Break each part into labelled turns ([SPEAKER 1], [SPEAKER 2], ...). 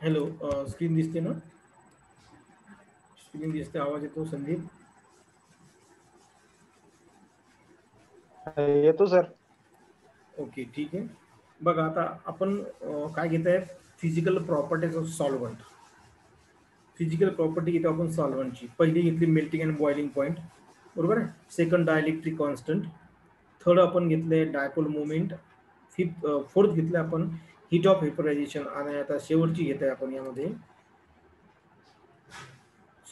[SPEAKER 1] Hello, screen दिसते ना? Screen दिसते, आवाज येतो संदीप?
[SPEAKER 2] येतो सर.
[SPEAKER 1] ओके, ठीक आहे. बघा आता आपण काय घेत आहे, physical properties of solvent. Physical property घेतो आपण सॉल्व्हंटची. पहिली घेतली मेल्टिंग अँड बॉइलिंग पॉईंट, बरोबर आहे. Second dielectric constant. थर्ड आपण घेतले डायपोल मुवमेंट. फोर्थ घेतले आपण हीट ऑफ व्हेपरायझेशन. आणि आता शेवटची घेत आहे आपण यामध्ये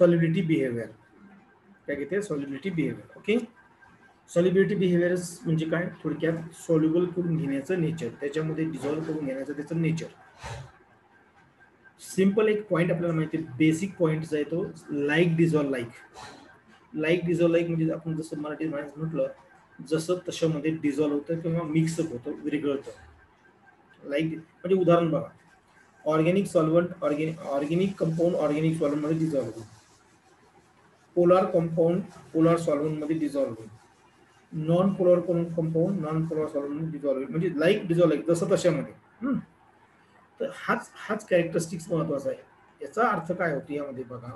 [SPEAKER 1] सॉल्युबिलिटी बिहेवियर. काय घेते? Solubility behaviour. Okay. Solubility behaviours म्हणजे काय? थोडक्यात सॉल्युबल करून घेण्याचं नेचर, त्याच्यामध्ये डिझॉल्व्ह करून घेण्याचं त्याचं नेचर. सिंपल एक पॉईंट आपल्याला माहिती आहे, बेसिक पॉईंट आहे तो like dissolve like. Like dissolve like म्हणजे आपण जसं मराठी म्हटलं, जसं तशामध्ये डिझॉल्व्ह होतं किंवा मिक्सअप होतं, विरघळतं. लाईक म्हणजे उदाहरण बघा, organic solvent organic compound organic सॉल्व्हंटमध्ये डिझॉल्व्ह होईल. पोलार कंपाऊंड पोलार सॉल्व्हंटमध्ये डिझॉल्व्ह होईल. Non polar compound non polar solvent dissolve होईल. म्हणजे लाईक डिझॉल्व्ह लाईक, जसं तशामध्ये. तर हाच कॅरेक्टरिस्टिक्स महत्वाचा आहे. याचा अर्थ काय होतो यामध्ये बघा,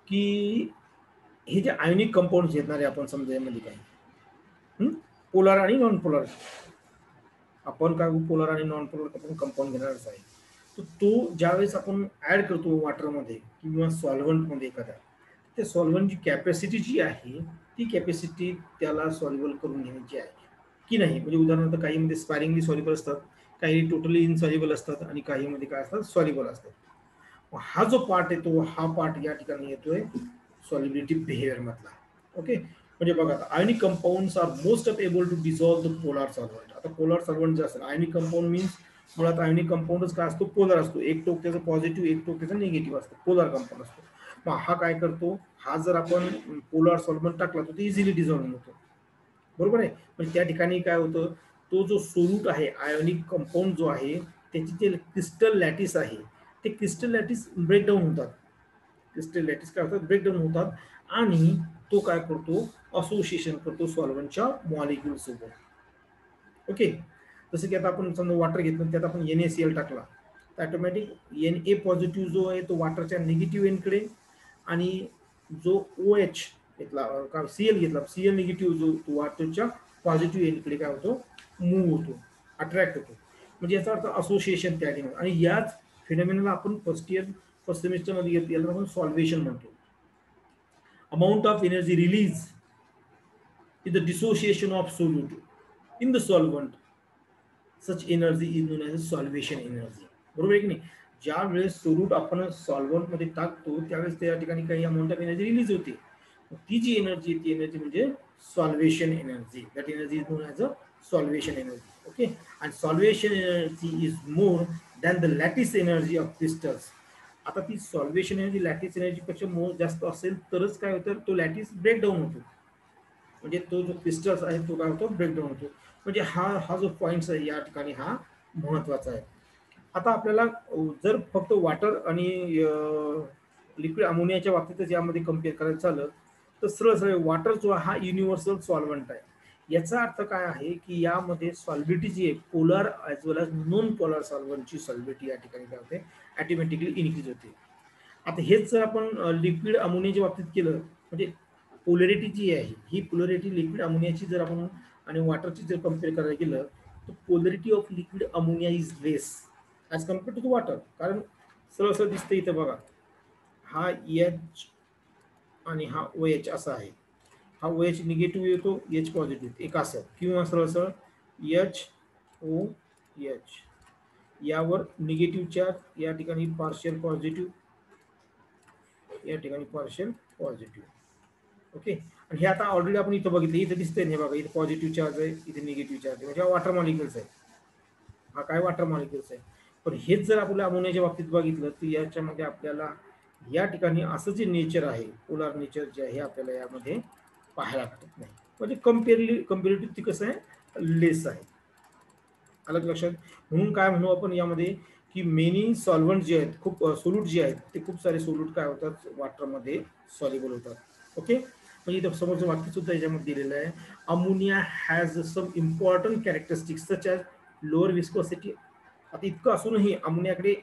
[SPEAKER 1] की हे जे आयोनिक कंपाऊंड घेणारे आपण समजा यामध्ये काय पोलार आणि नॉन पोलार, आपण काय पोलार आणि नॉन पोलार आपण कंपाऊंड घेणारच आहे. तर तो ज्यावेळेस आपण ऍड करतो वॉटरमध्ये किंवा सॉल्व्हंटमध्ये एखाद्या, त्या सॉल्व्हंटची कॅपॅसिटी जी आहे ती कॅपॅसिटी त्याला सॉल्युबल करून घेण्याची आहे की नाही. म्हणजे उदाहरणार्थ काहीमध्ये स्पॅरिंगली सॉल्युबल असतात, काही टोटली इनसॉल्युबल असतात आणि काहीमध्ये काय असतात, सॉल्युबल असतात. हा जो पार्ट येतो, हा पार्ट या ठिकाणी येतोय सॉल्युबिलिटी बिहेवियर मधला. ओके. म्हणजे बघा, ionic compounds are most of able to dissolve the polar solvent. आता पोलार सॉल्व्हंट जे असेल, आयोनिक कंपाऊंड मीन्स मुळात आयोनिक कंपाऊंडच काय असतो, पोलर असतो. एक टोक त्याचं पॉझिटिव्ह, एक टोक त्याचं निगेटिव्ह असतो, पोलार कंपाऊंड असतो. मग हा काय करतो, हा जर आपण पोलार सॉल्व्हंट टाकला तर इझिली डिझॉल्व्ह होतो, बरोबर आहे. म्हणजे त्या ठिकाणी काय होतं, तो जो सोल्यूट आहे आयोनिक कंपाऊंड जो आहे त्याची जे क्रिस्टल लॅटिस आहे, ते क्रिस्टल लॅटिस ब्रेकडाऊन होतात. क्रिस्टल लॅटिस काय होतात, ब्रेकडाऊन होतात. आणि तो काय करतो, असोसिएशन करतो सॉल्व्हंटच्या मॉलिक्यूल सोबत. ओके. जसं की आता आपण समजा वॉटर घेतलं, त्यात आपण NaCl टाकला तर ऑटोमॅटिक Na पॉझिटिव्ह जो आहे तो वॉटरच्या निगेटिव्ह एनकडे, आणि जो OH घेतला Cl घेतला, Cl निगेटिव्ह जो तो वॉटरच्या पॉझिटिव्ह एनकडे काय होतो, मूव्ह होतो, अट्रॅक्ट होतो. म्हणजे याचा अर्थ असोसिएशन त्या ठिकाणी. आणि याच फिनॉमिनाला आपण फर्स्ट सेमिस्टरमध्ये घेतली, याला आपण सॉल्वेशन म्हणतो. Amount of energy release in the dissociation of solute in the solvent, such energy is known as solvation energy. बरोबर आहे की नाही. ज्या वेळेस सोल्यूट आपण सॉल्व्हंट मध्ये टाकतो त्यावेळेस त्या ठिकाणी काही अमाऊंट ऑफ एनर्जी रिलीज होते. ती जी एनर्जी, ती एनर्जी म्हणजे solvation energy. That energy is known as a solvation energy. Okay. आणि solvation energy is more than the lattice energy of crystals. आता ती सॉल्वेशन एनर्जी लॅटिस एनर्जी पेक्षा मोर जास्त असेल तरच काय होतं, तो लॅटिस ब्रेकडाऊन होतो. म्हणजे तो जो क्रिस्टल्स आहे तो काय होतो, ब्रेकडाऊन होतो. म्हणजे हा जो पॉइंट आहे या ठिकाणी हा महत्वाचा आहे. आता आपल्याला जर फक्त वॉटर आणि लिक्विड अमोनियाच्या बाबतीतच यामध्ये कम्पेअर करायचं झालं तर सरळ सरळ वॉटर जो हा युनिव्हर्सल सॉल्व्हंट आहे. याचा अर्थ काय आहे की यामध्ये सॉल्बिलिटी जी आहे polar as well age non polar सॉल्व्हंटची सॉल्बिलिटी या ठिकाणी काय होते, ऑटोमॅटिकली इन्क्रीज होते. आता हेच जर आपण लिक्विड अमोनियाच्या बाबतीत केलं, म्हणजे पोलॅरिटी जी आहे ही पोलॅरिटी लिक्विड अमोनियाची जर आपण आणि वॉटरची जर कम्पेअर करायला गेलं तर polarity of liquid ammonia is less as compare to water. कारण सरळ सरळ दिसतं इथं बघा, हा H आणि हा OH असा आहे. हा OH निगेटिव्ह येतो, H पॉझिटिव्ह, एक असं, किंवा सरळ सरळ HOH, यावर निगेटिव्ह चार्ज, या ठिकाणी पार्शियल पॉझिटिव्ह, या ठिकाणी पार्शियल पॉझिटिव्ह. ओके. आणि हे आता ऑलरेडी आपण इथं बघितलं, इथं दिसतंय हे बघा, इथे पॉझिटिव्ह चार्ज आहे, इथे निगेटिव्ह चार्ज आहे. म्हणजे हा वॉटर मॉलिक्युल्स आहे, हा काय वॉटर मॉलिक्युल्स आहे. पण हेच जर आपल्या अमोनियाच्या बाबतीत बघितलं तर याच्यामध्ये आपल्याला या ठिकाणी असं जे नेचर आहे, पोलार नेचर जे आहे आपल्याला यामध्ये पाहायला भेटत नाही. म्हणजे कम्पेरेटिव्ह ती कसं आहे, लेस आहे. अलग लक्षात. म्हणून काय म्हणू आपण यामध्ये की मेनी सॉल्व्हंट जे आहेत, खूप सोल्यूट जे आहेत, ते खूप सारे सोल्यूट काय होतात, वॉटरमध्ये सॉल्युबल होतात. ओके. म्हणजे इथं समोरचं वाक्य सुद्धा याच्यामध्ये दिलेलं आहे, ammonia has some important characteristics such as lower viscosity. आता इतकं असूनही अमोनियाकडे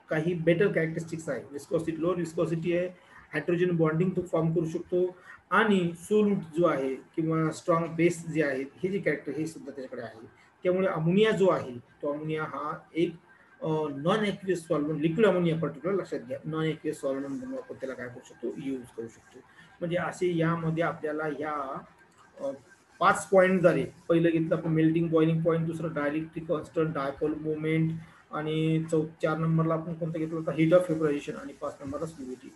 [SPEAKER 1] काही बेटर कॅरेक्टरिस्टिक्स आहे. विस्कोसिटी, लो विस्कोसिटी आहे, हायड्रोजन बॉन्डिंग तो फॉर्म करू शकतो, आणि सोल्यूट जो आहे किंवा स्ट्रॉंग बेस जे आहेत, हे जे कॅरेक्टर हे सुद्धा त्याच्याकडे आहे. त्यामुळे अमोनिया जो आहे तो अमोनिया हा एक non aqueous solvent, liquid ammonia particular लक्षात घ्या, नॉन ॲक्वियस सॉल्व्हंट म्हणून आपण त्याला काय करू शकतो, यूज करू शकतो. म्हणजे असे यामध्ये आपल्याला ह्या 5 पॉईंट झाले. पहिलं घेतलं आपण मेल्टिंग बॉइलिंग पॉईंट, दुसरं डायलेक्ट्रिक कॉन्स्टंट, डायपोल मुवमेंट, आणि 4 नंबरला आपण कोणतं घेतलं होतं, हीट ऑफ व्हेपोरायझेशन, आणि 5 नंबरला फ्लुइडिटी.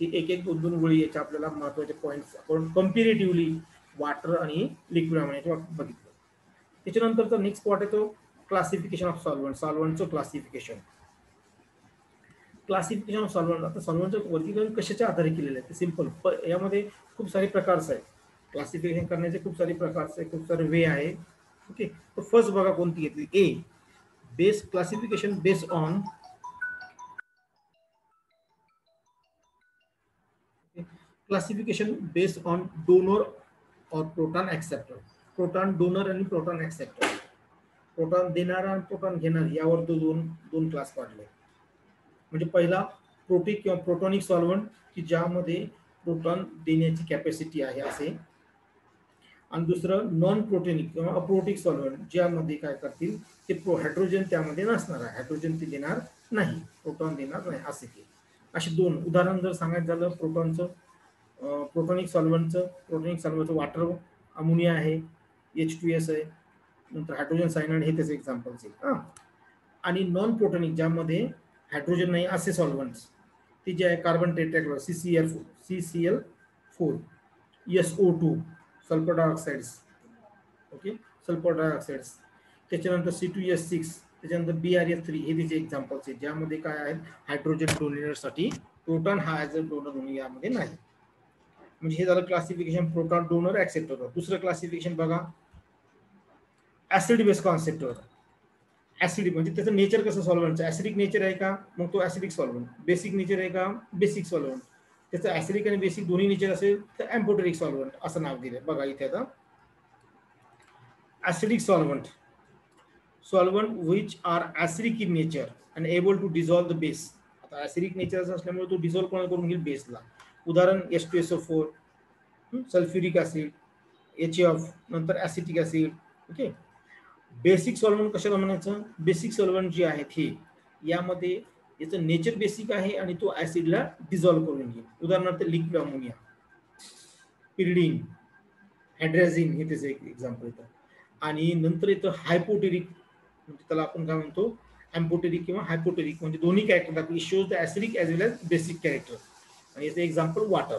[SPEAKER 1] ही एक एक 2-2 गोळी याच्या आपल्याला महत्त्वाचे पॉईंट्स आपण कंपॅरेटिव्हली वॉटर आणि लिक्विड अमोनियाच्या बाबतीत बघितलं. त्याच्यानंतरचा नेक्स्ट पार्ट आहे तो क्लासिफिकेशन ऑफ सॉल्व्हंट, सॉल्व्हंटचं क्लासिफिकेशन. क्लासिफिकेशन ऑफ सॉल्व्हंट, आता सॉल्व्हंटचं वर्गीकरण कशाच्या आधारे केलेलं आहे ते सिंपल. यामध्ये खूप सारे प्रकारचे आहेत, क्लासिफिकेशन करण्याचे खूप सारे प्रकारचे, खूप सारे वे आहे. ओके, तर फर्स्ट बघा कोणती घेतली, a base classification based on classification based on donor और प्रोटॉन एक्सेप्टर. प्रोटॉन डोनर आणि प्रोटॉन एक्सेप्टर. प्रोटॉन देणारा आणि प्रोटॉन घेणार यावर दोन क्लास पाडले. म्हणजे पहिला प्रोटिक किंवा प्रोटॉनिक सॉल्व्हंट की ज्यामध्ये प्रोटॉन देण्याची कॅपॅसिटी आहे असे, आणि दुसरं नॉन प्रोटॉनिक किंवा अप्रोटिक सॉल्व्हंट ज्यामध्ये काय करतील ते हायड्रोजन त्यामध्ये नसणार आहे, हायड्रोजन ते देणार नाही, प्रोटॉन देणार नाही असे. ते असे दोन उदाहरण जर सांगायचं झालं प्रोटॉनचं, प्रोटॉनिक सॉल्व्हंटचं वॉटर अमोनिया आहे, H2S आहे, नंतर हायड्रोजन सायनाइड हे त्याचे एक्झाम्पल्स आहेत. आणि नॉन प्रोटॉनिक ज्यामध्ये हायड्रोजन नाही असे सॉल्व्हंट्स ते जे आहे carbon tetrachloride CCl4, SO2 sulphur dioxides, okay, sulphur dioxides, त्याच्यानंतर C2S6, त्याच्यानंतर BrF3 हे त्याचे एक्झाम्पल्स आहेत ज्यामध्ये काय आहेत हायड्रोजन डोनेटसाठी प्रोटॉन हा ॲज अ डोनर म्हणून यामध्ये नाही. म्हणजे हे झालं क्लासिफिकेशन प्रोटॉन डोनर ऍक्सेप्टर. दुसरं क्लासिफिकेशन बघा ऍसिड बेस कॉन्सेप्टवर. ऍसिडिक म्हणजे त्याचं नेचर कसं सॉल्व्हंटचं, ऍसिडिक नेचर आहे का, मग तो ऍसिडिक सॉल्व्हंट. बेसिक नेचर आहे का, बेसिक सॉल्व्हंट. त्याचं ऍसिडिक आणि बेसिक दोन्ही नेचर असेल तर एम्फोटेरिक सॉल्व्हंट असं नाव दिलं. बघा इथे आता acidic solvent which are acidic in nature and able to dissolve the base. आता ऍसिडिक नेचर असल्यामुळे तो डिझॉल्व करून घेईल बेसला. उदाहरण H2SO4, सल्फ्युरिक ऍसिड, HF, नंतर acetic acid. Okay, basic solvent कशाला म्हणायचं, बेसिक सॉल्व्हंट जे आहेत हे यामध्ये याचं नेचर बेसिक आहे आणि तो ऍसिडला डिझॉल्व्ह करून घेईल. उदाहरणार्थ लिक्विड अमोनिया, पिरिडीन, हायड्राझिन हे त्याचं एक एक्झाम्पल येतं. आणि नंतर येतं हायपोटेरिक, म्हणजे त्याला आपण काय म्हणतो एम्पोटेरिक किंवा हायपोटेरिक, म्हणजे दोन्ही कॅरेक्टर दाखवली, shows the acidic as well as basic character. आणि याचं एक्झाम्पल वॉटर.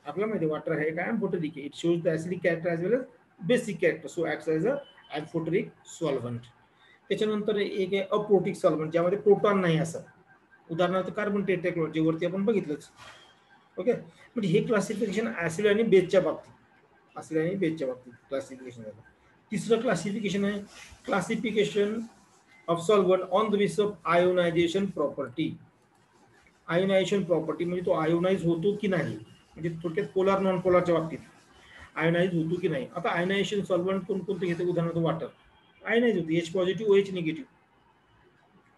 [SPEAKER 1] आपल्याला माहिती वॉटर आहे काय एम्पोटेरिक आहे, it shows the acidic character as well as basic character, so acts as a amphoteric solvent. त्याच्यानंतर एक आहे अप्रोटिक सॉल्व्हंट ज्यामध्ये प्रोटॉन नाही असं, उदाहरणार्थ कार्बन टेट्राक्लोराइड जे वरती आपण बघितलंच. ओके, म्हणजे हे क्लासिफिकेशन ऍसिड आणि बेसच्या बाबतीत, ऍसिड आणि बेसच्या बाबतीत क्लासिफिकेशन झालं. तिसरं क्लासिफिकेशन आहे classification of solvent on the basis of ionization property. Ionization property म्हणजे तो आयोनाइज होतो की नाही, म्हणजे थोडक्यात पोलार नॉन पोलारच्या बाबतीत आयोनाइज होतो की नाही. आता आयोनायझेशन सॉल्व्हंट कोणकोणते घेते, उदाहरणार्थ वॉटर आयोनाइज होते, H positive OH negative.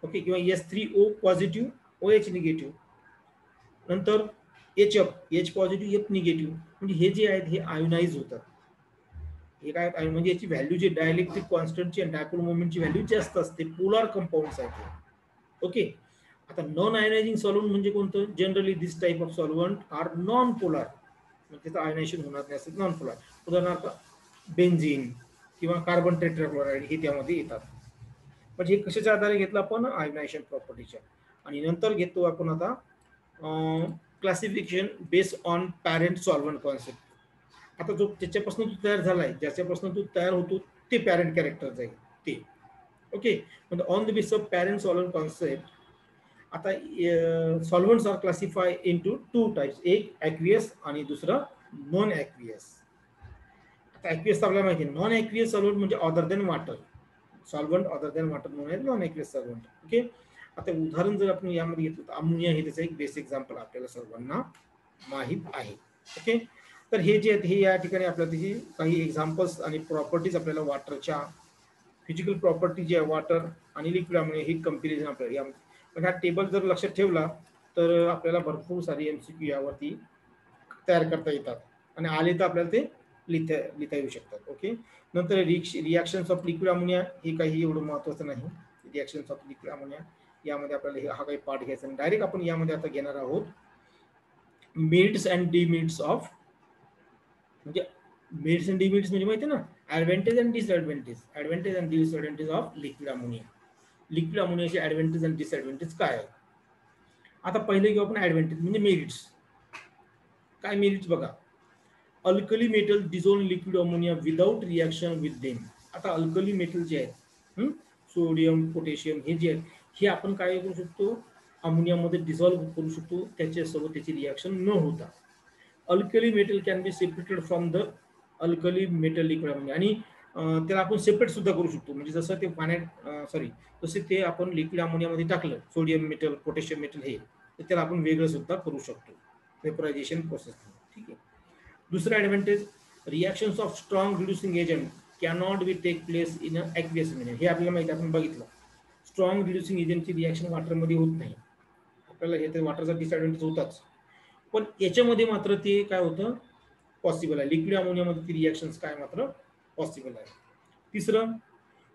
[SPEAKER 1] Okay, किंवा S3O पॉझिटिव्ह OH निगेटिव्ह. नंतर H पॉझिटिव्ह F निगेटिव्ह. म्हणजे हे जे आहेत हे आयोनाइज होतात. हे काय म्हणजे याची व्हॅल्यू जी डायलेक्ट्रिक कॉन्स्टंटची आणि डायपोल मोमेंटची व्हॅल्यू जास्त असते, पोलार कंपाऊंड्स आहेत. ओके, आता नॉन आयोनायझिंग सॉल्व्हंट म्हणजे कोणतं, generally this type of solvent are non polar, म्हणजे त्याचं आयोनायझेशन होणार नाही असं नॉन पोलार. उदाहरणार्थ बेन्झिन किंवा कार्बन टेट्राक्लोराइड हे त्यामध्ये येतात. म्हणजे हे कशाच्या आधारे घेतलं आपण, आयोनायझेशन प्रॉपर्टीच्या. आणि नंतर घेतो आपण आता classification based on parent solvent concept. आता जो त्याच्यापासून तो तयार झालाय, ज्याच्यापासून तो तयार होतो ते पॅरेंट कॅरेक्टर जाईल ते. ओके, म्हणजे on the basis of parent solvent concept. आता सॉल्व्हंट्स आर क्लासिफाय इनटू 2 टाइप्स, एक ॲक्वियस आणि दुसरं नॉन ॲक्वियस. आता ॲक्वियस आपल्याला माहिती आहे, नॉन ॲक्वियस सॉल्व्हंट म्हणजे other than water, solvent other than water म्हणून नॉन ॲक्वियस सॉल्व्हंट. ओके, आता उदाहरण जर आपण यामध्ये घेतलं तर अमोनिया हे त्याचं एक बेसिक एक्झाम्पल आपल्याला सर्वांना माहीत आहे. ओके, तर हे जे आहेत हे या ठिकाणी आपल्याला त्याची काही एक्झाम्पल्स आणि प्रॉपर्टीज आपल्याला वॉटरच्या फिजिकल प्रॉपर्टी जे आहे वॉटर आणि लिक्विड अमोनिया ही कंपॅरिझन आपल्याला पण हा टेबल जर लक्षात ठेवला तर आपल्याला भरपूर सारी एमसीक्यू यावरती तयार करता येतात आणि आले तर आपल्याला ते लिहिता येऊ शकतात. ओके. नंतर रिॲक्शन्स ऑफ लिक्विड अमोनिया हे काही एवढं महत्त्वाचं नाही. रिॲक्शन्स ऑफ लिक्विड अमोनिया यामध्ये आपल्याला हा काही पार्ट घ्यायचा आणि डायरेक्ट आपण यामध्ये आता घेणार आहोत मेरिट्स अँड डिमेरिट्स ऑफ, म्हणजे मेरिट्स अँड डिमेरिट्स म्हणजे माहिती आहे ना, advantage and disadvantage, advantage and disadvantage of liquid ammonia. Liquid अमोनियाचे ॲडव्हान्टेज आणि डिसएडव्हान्टेज काय आहे. आता पहिले घेऊ आपण ॲडव्हान्टेज म्हणजे मेरिट्स. काय मेरिट्स बघा, alkali metal dissolve liquid ammonia without reaction with them. आता अल्कली मेटल जे आहेत सोडियम पोटॅशियम हे जे आहेत हे आपण काय करू शकतो, अमोनियामध्ये डिझॉल्व्ह करू शकतो त्याच्यासोबत त्याची रिॲक्शन न होता. Alkali metal can be separated from the alkali metal liquid ammonia, आणि त्याला आपण सेपरेट सुद्धा करू शकतो. म्हणजे जसं ते पाण्यात जसे ते आपण लिक्विड अमोनियामध्ये टाकलं सोडियम मेटल पोटॅशियम मेटल हे, तर त्याला आपण वेगळं सुद्धा करू शकतो वेपरायझेशन प्रोसेस. ठीक आहे. दुसरा advantage, reactions of strong reducing agent cannot be take place in a aqueous medium. हे आपल्याला माहिती, आपण बघितलं स्ट्रॉंग रिड्युसिंग एजंटची रिॲक्शन वॉटरमध्ये होत नाही. आपल्याला हे तर वॉटरचा डिसएडव्हान्टेज होताच, पण याच्यामध्ये मात्र ते काय होतं पॉसिबल आहे. लिक्विड अमोनियामध्ये ती रिॲक्शन्स काय मात्र पॉसिबल आहे. तिसरं,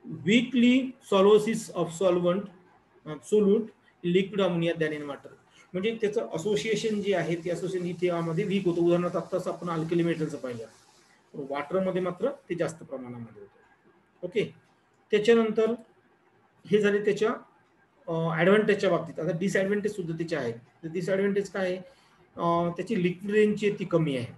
[SPEAKER 1] weakly solvolysis of solute liquid ammonia than in water. म्हणजे त्याचं असोसिएशन जे आहे ते असोसिएशन इथे यामध्ये वीक होतं. उदाहरणार्थ आत्ताच आपण अल्कली मेटलचं पाहिलं, वॉटरमध्ये मात्र ते जास्त प्रमाणामध्ये होतं. ओके. त्याच्यानंतर हे झाले त्याच्या ॲडव्हान्टेजच्या बाबतीत. आता डिसएडव्हान्टेज सुद्धा त्याचे आहेत. तर डिसएडव्हान्टेज काय आहे, त्याची लिक्विड रेंज जी आहे ती कमी आहे.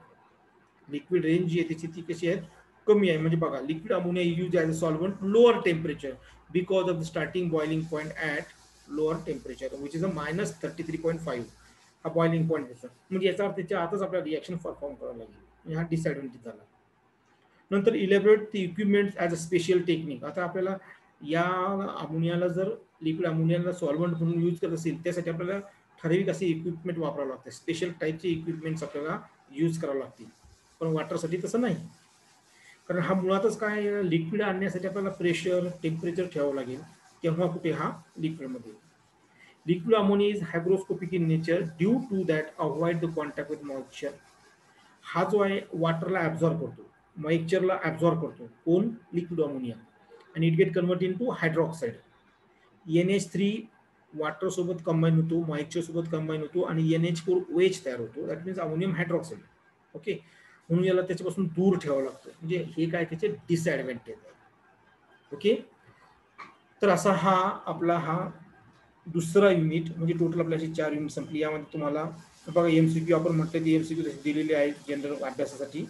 [SPEAKER 1] लिक्विड रेंज जी आहे त्याची ती कशी आहे, कमी आहे. म्हणजे बघा, liquid ammonia use as a solvent lower temperature because of the starting boiling point at lower temperature which is a -33.5. हा बॉइलिंग पॉईंट त्याचा, म्हणजे याचा अर्थ त्याच्या आतच आपल्याला रिॲक्शन परफॉर्म करावं लागेल. हा डिसएडव्हान्टेज झाला. नंतर elaborate the equipment as a special technique. आता आपल्याला या अमोनियाला जर लिक्विड अमोनियाला सॉल्व्हंट म्हणून यूज करत असेल त्यासाठी आपल्याला ठराविक असे इक्विपमेंट वापरावं लागते. स्पेशल टाईपचे इक्विपमेंट्स आपल्याला यूज करावं लागतील. पण वॉटरसाठी तसं नाही, कारण हा मुळातच काय, लिक्विड आणण्यासाठी आपल्याला प्रेशर टेम्परेचर ठेवावं लागेल. तेव्हा कुठे हा लिक्विडमध्ये. Liquid ammonia is hygroscopic in nature due to that avoid the contact with moisture. हा जो आहे वॉटरला ॲब्झॉर्ब करतो, मॉइश्चरला ॲब्झॉर्ब करतो. कोण, लिक्विड अमोनिया. आणि it get convert into hydroxide. NH3 water सोबत कंबाईन होतो, मॉइश्चर सोबत कंबाईन होतो आणि NH4OH तयार होतो. That means ammonium hydroxide. Okay. म्हणून याला त्याच्यापासून दूर ठेवावं लागतं. म्हणजे हे काय त्याचे डिसएडव्हान्टेज आहे. ओके. तर असा हा आपला हा दुसरा युनिट, म्हणजे टोटल आपल्याची 4 युनिट संपली. यामध्ये तुम्हाला बघा MCQ आपण म्हटलं ती MCQ दिलेली आहे जनरल अभ्यासासाठी.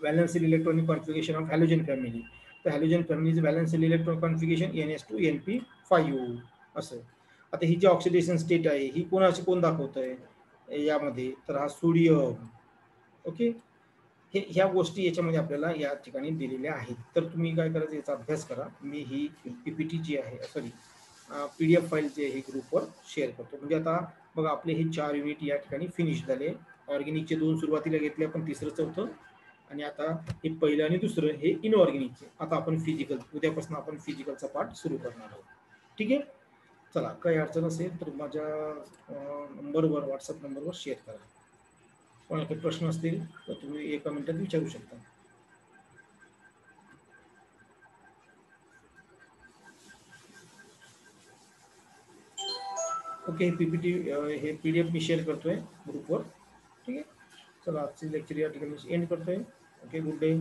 [SPEAKER 1] Valence shell electronic configuration of halogen family. तर हॅलोजन फॅमिलीचं valence shell electronic configuration NH2 NP5 असं. आता ही जी ऑक्सिडेशन स्टेट आहे ही कोण दाखवत आहे यामध्ये, तर हा सोडियम. ओके. ह्या गोष्टी याच्यामध्ये आपल्याला या ठिकाणी दिलेल्या आहेत. तर तुम्ही काय करायचं, याचा अभ्यास करा. मी ही PPT जी आहे, सॉरी PDF फाईल जे आहे ग्रुपवर शेअर करतो. म्हणजे आता बघा, आपले हे 4 युनिट या ठिकाणी फिनिश झाले. ऑर्गॅनिकचे 2 सुरुवातीला घेतले आपण, तिसरं चौथं, आणि आता हे पहिलं आणि दुसरं हे इनऑर्गॅनिकचे. आता आपण फिजिकल, उद्यापासून आपण फिजिकलचा पार्ट सुरू करणार आहोत. ठीक आहे. चला, काही अडचण असेल तर माझ्या नंबरवर, व्हॉट्सअप नंबरवर शेअर करा. कोणाला काही प्रश्न असतील तर तुम्ही 1 मिनिटात विचारू शकता. ओके. PPT हे PDF मी शेअर करतोय ग्रुपवर. ठीक आहे. चला, आजची लेक्चर या ठिकाणी एंड करतोय. ओके. Good day.